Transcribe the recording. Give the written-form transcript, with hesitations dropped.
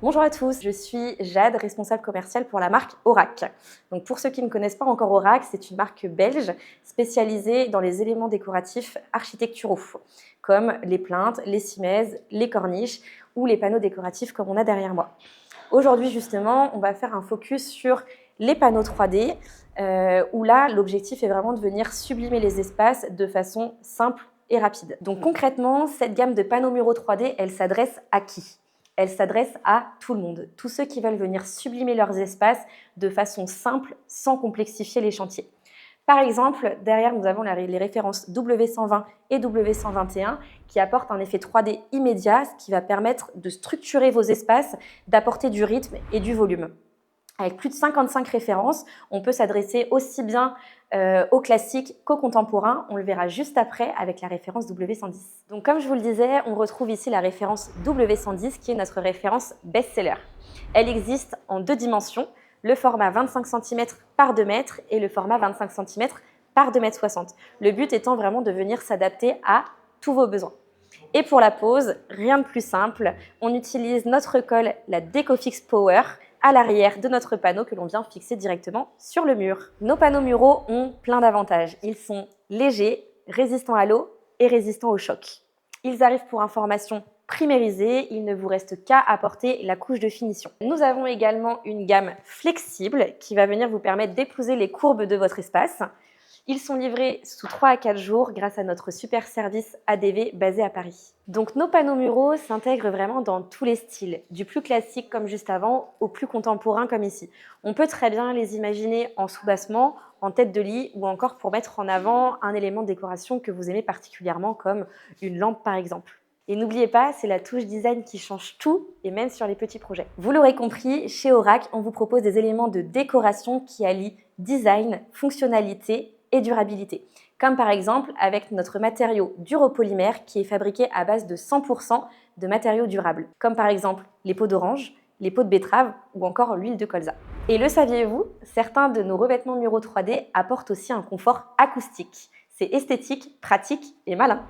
Bonjour à tous, je suis Jade, responsable commerciale pour la marque Aurac. Donc pour ceux qui ne connaissent pas encore Aurac, c'est une marque belge spécialisée dans les éléments décoratifs architecturaux, comme les plinthes, les cimaises, les corniches ou les panneaux décoratifs comme on a derrière moi. Aujourd'hui justement, on va faire un focus sur les panneaux 3D, où là, l'objectif est vraiment de venir sublimer les espaces de façon simple et rapide. Donc concrètement, cette gamme de panneaux muraux 3D, elle s'adresse à qui ? Elle s'adresse à tout le monde, tous ceux qui veulent venir sublimer leurs espaces de façon simple, sans complexifier les chantiers. Par exemple, derrière, nous avons les références W120 et W121 qui apportent un effet 3D immédiat, ce qui va permettre de structurer vos espaces, d'apporter du rythme et du volume. Avec plus de 55 références, on peut s'adresser aussi bien aux classiques qu'aux contemporains. On le verra juste après avec la référence W110. Donc comme je vous le disais, on retrouve ici la référence W110 qui est notre référence best-seller. Elle existe en deux dimensions, le format 25 cm par 2 mètres et le format 25 cm par 2,60 m. Le but étant vraiment de venir s'adapter à tous vos besoins. Et pour la pose, rien de plus simple, on utilise notre colle, la DecoFix Power, à l'arrière de notre panneau que l'on vient fixer directement sur le mur. Nos panneaux muraux ont plein d'avantages. Ils sont légers, résistants à l'eau et résistants au choc. Ils arrivent pour information primérisée, il ne vous reste qu'à apporter la couche de finition. Nous avons également une gamme flexible qui va venir vous permettre d'épouser les courbes de votre espace. Ils sont livrés sous 3 à 4 jours grâce à notre super service ADV basé à Paris. Donc nos panneaux muraux s'intègrent vraiment dans tous les styles, du plus classique comme juste avant au plus contemporain comme ici. On peut très bien les imaginer en sous-bassement, en tête de lit ou encore pour mettre en avant un élément de décoration que vous aimez particulièrement comme une lampe par exemple. Et n'oubliez pas, c'est la touche design qui change tout et même sur les petits projets. Vous l'aurez compris, chez Aurac, on vous propose des éléments de décoration qui allient design, fonctionnalité et durabilité. Comme par exemple avec notre matériau duropolymère qui est fabriqué à base de 100% de matériaux durables. Comme par exemple les peaux d'orange, les peaux de betterave ou encore l'huile de colza. Et le saviez-vous, certains de nos revêtements muraux 3D apportent aussi un confort acoustique. C'est esthétique, pratique et malin.